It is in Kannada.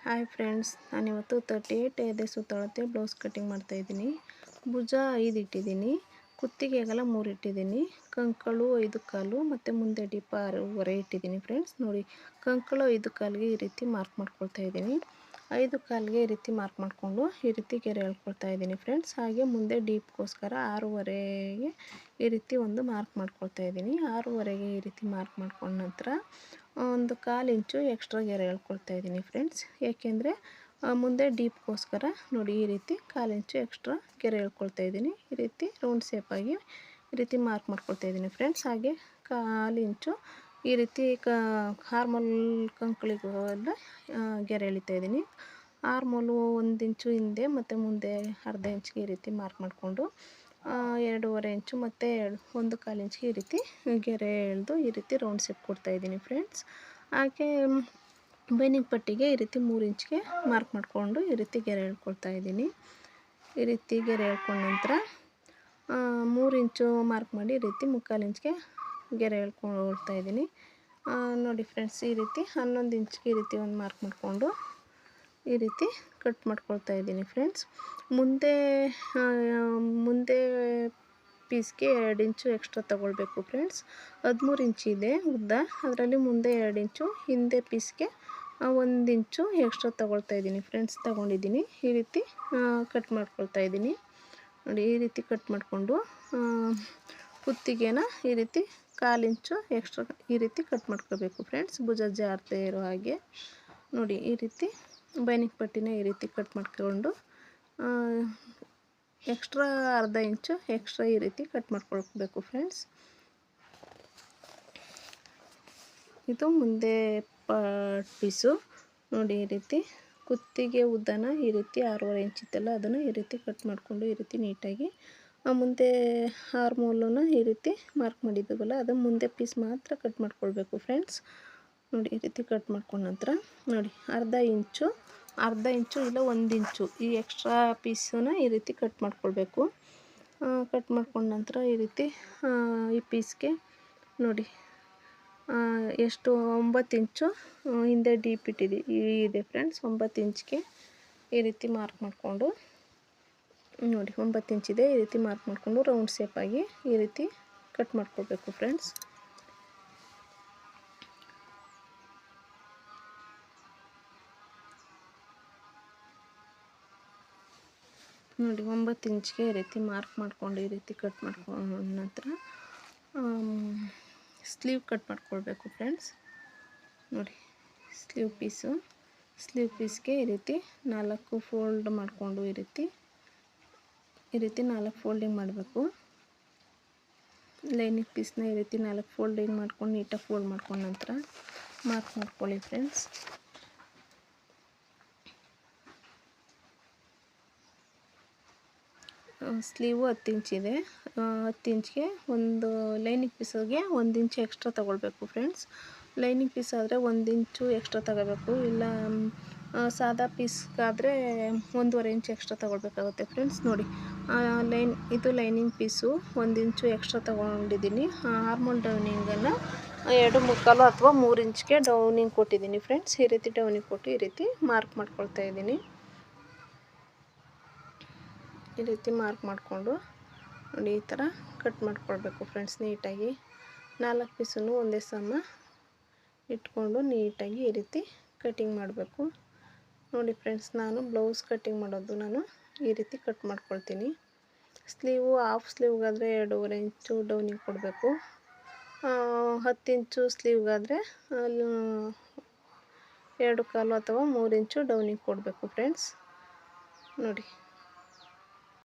ಹಾಯ್ ಫ್ರೆಂಡ್ಸ್, ನಾನಿವತ್ತು 38 ಎದೆ ಸುತ್ತಳತೆ ಬ್ಲೌಸ್ ಕಟ್ಟಿಂಗ್ ಮಾಡ್ತಾಯಿದ್ದೀನಿ. ಭುಜ 5 ಇಟ್ಟಿದ್ದೀನಿ, ಕುತ್ತಿಗೆ ಅಗಲ 3 ಇಟ್ಟಿದ್ದೀನಿ, ಕಂಕಳು 5 ಕಾಲು ಮತ್ತು ಮುಂದೆ ಡಿಪ 6.5 ಇಟ್ಟಿದ್ದೀನಿ. ಫ್ರೆಂಡ್ಸ್ ನೋಡಿ, ಕಂಕಳು 5 ಕಾಲಿಗೆ ಈ ರೀತಿ ಮಾರ್ಕ್ ಮಾಡ್ಕೊಳ್ತಾ ಇದ್ದೀನಿ. 5 ಕಾಲಿಗೆ ಈ ರೀತಿ ಮಾರ್ಕ್ ಮಾಡಿಕೊಂಡು ಈ ರೀತಿ ಗೆರೆ ಎಳ್ಕೊಳ್ತಾ ಇದ್ದೀನಿ ಫ್ರೆಂಡ್ಸ್. ಹಾಗೆ ಮುಂದೆ ಡೀಪ್ಗೋಸ್ಕರ 6.5ಗೆ ಈ ರೀತಿ ಒಂದು ಮಾರ್ಕ್ ಮಾಡ್ಕೊಳ್ತಾ ಇದ್ದೀನಿ. 6.5ಗೆ ಈ ರೀತಿ ಮಾರ್ಕ್ ಮಾಡ್ಕೊಂಡ ನಂತರ ಒಂದು 1/4 ಇಂಚು ಎಕ್ಸ್ಟ್ರಾ ಗೆರೆ ಎಳ್ಕೊಳ್ತಾ ಇದ್ದೀನಿ ಫ್ರೆಂಡ್ಸ್. ಏಕೆಂದರೆ ಮುಂದೆ ಡೀಪ್ಗೋಸ್ಕರ ನೋಡಿ ಈ ರೀತಿ 1/4 ಇಂಚು ಎಕ್ಸ್ಟ್ರಾ ಗೆರೆ ಎಳ್ಕೊಳ್ತಾ ಇದ್ದೀನಿ. ಈ ರೀತಿ ರೌಂಡ್ ಶೇಪಾಗಿ ಈ ರೀತಿ ಮಾರ್ಕ್ ಮಾಡ್ಕೊಳ್ತಾ ಇದ್ದೀನಿ ಫ್ರೆಂಡ್ಸ್. ಹಾಗೆ 1/4 ಇಂಚು ಈ ರೀತಿ ಹಾರ್ಮೋಲ್ ಕಂಕಳಿಗೂ ಎಲ್ಲ ಗೆರೆ ಎಳಿತಾ ಇದ್ದೀನಿ. ಆರ್ಮೋಲು 1 ಇಂಚು ಹಿಂದೆ ಮತ್ತು ಮುಂದೆ ಅರ್ಧ ಇಂಚಿಗೆ ಈ ರೀತಿ ಮಾರ್ಕ್ ಮಾಡಿಕೊಂಡು 2.5 ಇಂಚು ಮತ್ತು 1/4 ಇಂಚಿಗೆ ಈ ರೀತಿ ಗೆರೆ ಎಳೆದು ಈ ರೀತಿ ರೌಂಡ್ ಶೇಪ್ ಕೊಡ್ತಾಯಿದ್ದೀನಿ ಫ್ರೆಂಡ್ಸ್. ಹಾಗೆ ಬೈನಿಂಗ್ ಪಟ್ಟಿಗೆ ಈ ರೀತಿ 3 ಇಂಚಿಗೆ ಮಾರ್ಕ್ ಮಾಡಿಕೊಂಡು ಈ ರೀತಿ ಗೆರೆ ಎಳ್ಕೊಳ್ತಾ ಇದ್ದೀನಿ. ಈ ರೀತಿ ಗೆರೆ ಎಳ್ಕೊಂಡ ನಂತರ 3 ಇಂಚು ಮಾರ್ಕ್ ಮಾಡಿ ಈ ರೀತಿ 3/4 ಇಂಚಿಗೆ ಗೆರೆ ಎಳ್ಕೊಳ್ತಾ ಇದ್ದೀನಿ. ನೋಡಿ ಫ್ರೆಂಡ್ಸ್, ಈ ರೀತಿ 11 ಇಂಚಿಗೆ ಈ ರೀತಿ ಒಂದು ಮಾರ್ಕ್ ಮಾಡಿಕೊಂಡು ಈ ರೀತಿ ಕಟ್ ಮಾಡ್ಕೊಳ್ತಾ ಇದ್ದೀನಿ ಫ್ರೆಂಡ್ಸ್. ಮುಂದೆ ಪೀಸ್ಗೆ 2 ಇಂಚು ಎಕ್ಸ್ಟ್ರಾ ತಗೊಳ್ಬೇಕು ಫ್ರೆಂಡ್ಸ್. 13 ಇಂಚಿದೆ ಉದ್ದ, ಅದರಲ್ಲಿ ಮುಂದೆ 2 ಇಂಚು, ಹಿಂದೆ ಪೀಸ್ಗೆ 1 ಇಂಚು ಎಕ್ಸ್ಟ್ರಾ ತಗೊಳ್ತಾ ಇದ್ದೀನಿ ಫ್ರೆಂಡ್ಸ್. ತಗೊಂಡಿದ್ದೀನಿ. ಈ ರೀತಿ ಕಟ್ ಮಾಡ್ಕೊಳ್ತಾ ಇದ್ದೀನಿ. ನೋಡಿ, ಈ ರೀತಿ ಕಟ್ ಮಾಡಿಕೊಂಡು ಕುತ್ತಿಗೆನ ಈ ರೀತಿ 1/4 ಇಂಚು ಎಕ್ಸ್ಟ್ರಾ ಈ ರೀತಿ ಕಟ್ ಮಾಡ್ಕೋಬೇಕು ಫ್ರೆಂಡ್ಸ್, ಭುಜ ಜಾರದೇ ಇರೋ ಹಾಗೆ. ನೋಡಿ, ಈ ರೀತಿ ಬೈನಿಂಗ್ ಪಟ್ಟಿನ ಈ ರೀತಿ ಕಟ್ ಮಾಡ್ಕೊಂಡು ಎಕ್ಸ್ಟ್ರಾ ಅರ್ಧ ಇಂಚು ಎಕ್ಸ್ಟ್ರಾ ಈ ರೀತಿ ಕಟ್ ಮಾಡ್ಕೊಳ್ಬೇಕು ಫ್ರೆಂಡ್ಸ್. ಇದು ಮುಂದೆ ಪೀಸು. ನೋಡಿ, ಈ ರೀತಿ ಕುತ್ತಿಗೆ ಉದ್ದನ ಈ ರೀತಿ 6.5 ಇಂಚ್ ಇತ್ತಲ್ಲ, ಅದನ್ನು ಈ ರೀತಿ ಕಟ್ ಮಾಡಿಕೊಂಡು ಈ ರೀತಿ ನೀಟಾಗಿ ಮುಂದೆ ಆರ್ಮೋಲನ್ನು ಈ ರೀತಿ ಮಾರ್ಕ್ ಮಾಡಿದ್ದೀವಲ್ಲ, ಅದು ಮುಂದೆ ಪೀಸ್ ಮಾತ್ರ ಕಟ್ ಮಾಡ್ಕೊಳ್ಬೇಕು ಫ್ರೆಂಡ್ಸ್. ನೋಡಿ, ಈ ರೀತಿ ಕಟ್ ಮಾಡ್ಕೊಂಡ ನಂತರ ನೋಡಿ ಅರ್ಧ ಇಂಚು ಇಲ್ಲ 1 ಇಂಚು ಈ ಎಕ್ಸ್ಟ್ರಾ ಪೀಸನ್ನ ಈ ರೀತಿ ಕಟ್ ಮಾಡ್ಕೊಳ್ಬೇಕು. ಕಟ್ ಮಾಡ್ಕೊಂಡ ನಂತರ ಈ ರೀತಿ ಈ ಪೀಸ್ಗೆ ನೋಡಿ ಎಷ್ಟು 9 ಇಂಚು ಹಿಂದೆ ಡೀಪ್ ಇದೆ ಫ್ರೆಂಡ್ಸ್. 9 ಇಂಚ್ಗೆ ಈ ರೀತಿ ಮಾರ್ಕ್ ಮಾಡಿಕೊಂಡು ನೋಡಿ 9 ಇಂಚಿದೆ, ಈ ರೀತಿ ಮಾರ್ಕ್ ಮಾಡಿಕೊಂಡು ರೌಂಡ್ ಶೇಪಾಗಿ ಈ ರೀತಿ ಕಟ್ ಮಾಡ್ಕೊಳ್ಬೇಕು ಫ್ರೆಂಡ್ಸ್. ನೋಡಿ, 9 ಇಂಚ್ಗೆ ಈ ರೀತಿ ಮಾರ್ಕ್ ಮಾಡಿಕೊಂಡು ಈ ರೀತಿ ಕಟ್ ಮಾಡ್ಕೊಂಡ ನಂತರ ಸ್ಲೀವ್ ಕಟ್ ಮಾಡ್ಕೊಳ್ಬೇಕು ಫ್ರೆಂಡ್ಸ್. ನೋಡಿ, ಸ್ಲೀವ್ ಪೀಸ್ಗೆ ಈ ರೀತಿ 4 ಫೋಲ್ಡ್ ಮಾಡಿಕೊಂಡು ಈ ರೀತಿ 4 ಫೋಲ್ಡಿಂಗ್ ಮಾಡಬೇಕು. ಲೈನಿಂಗ್ ಪೀಸ್ನ ಈ ರೀತಿ 4 ಫೋಲ್ಡಿಂಗ್ ಮಾಡ್ಕೊಂಡು ನೀಟಾಗಿ ಫೋಲ್ಡ್ ಮಾಡ್ಕೊಂಡ ನಂತರ ಮಾರ್ಕ್ ಮಾಡ್ಕೊಳ್ಳಿ ಫ್ರೆಂಡ್ಸ್. ಸ್ಲೀವು 10 ಇಂಚಿದೆ. 10 ಇಂಚ್ಗೆ ಒಂದು ಲೈನಿಂಗ್ ಪೀಸಿಗೆ 1 ಇಂಚು ಎಕ್ಸ್ಟ್ರಾ ತಗೊಳ್ಬೇಕು ಫ್ರೆಂಡ್ಸ್. ಲೈನಿಂಗ್ ಪೀಸ್ ಆದರೆ 1 ಇಂಚು ಎಕ್ಸ್ಟ್ರಾ ತಗೋಬೇಕು, ಇಲ್ಲ ಸಾದಾ ಪೀಸ್ಗಾದರೆ 1.5 ಇಂಚು ಎಕ್ಸ್ಟ್ರಾ ತಗೊಳ್ಬೇಕಾಗುತ್ತೆ ಫ್ರೆಂಡ್ಸ್. ನೋಡಿ, ಇದು ಲೈನಿಂಗ್ ಪೀಸು 1 ಇಂಚು ಎಕ್ಸ್ಟ್ರಾ ತಗೊಂಡಿದ್ದೀನಿ. ಆರ್ಮೋಲ್ ಡೌನಿಂಗನ್ನು 2.75 ಅಥವಾ 3 ಇಂಚ್ಗೆ ಡೌನಿಂಗ್ ಕೊಟ್ಟಿದ್ದೀನಿ ಫ್ರೆಂಡ್ಸ್. ಈ ರೀತಿ ಡೌನಿಂಗ್ ಕೊಟ್ಟು ಈ ರೀತಿ ಮಾರ್ಕ್ ಮಾಡ್ಕೊಳ್ತಾ ಇದ್ದೀನಿ. ಈ ರೀತಿ ಮಾರ್ಕ್ ಮಾಡಿಕೊಂಡು ನೋಡಿ ಈ ಥರ ಕಟ್ ಮಾಡ್ಕೊಳ್ಬೇಕು ಫ್ರೆಂಡ್ಸ್ ನೀಟಾಗಿ. 4 ಪೀಸನ್ನು ಒಂದೇ ಸಮ ಇಟ್ಕೊಂಡು ನೀಟಾಗಿ ಈ ರೀತಿ ಕಟಿಂಗ್ ಮಾಡಬೇಕು. ನೋಡಿ ಫ್ರೆಂಡ್ಸ್, ನಾನು ಬ್ಲೌಸ್ ಕಟಿಂಗ್ ಮಾಡೋದು ನಾನು ಈ ರೀತಿ ಕಟ್ ಮಾಡ್ಕೊಳ್ತೀನಿ. ಸ್ಲೀವು ಹಾಫ್ ಸ್ಲೀವ್ಗಾದರೆ 2.5 ಇಂಚು ಡೌನಿಂಗ್ ಕೊಡಬೇಕು. 10 ಇಂಚು ಸ್ಲೀವ್ಗಾದರೆ 2.25 ಅಥವಾ 3 ಇಂಚು ಡೌನಿಂಗ್ ಕೊಡಬೇಕು ಫ್ರೆಂಡ್ಸ್. ನೋಡಿ,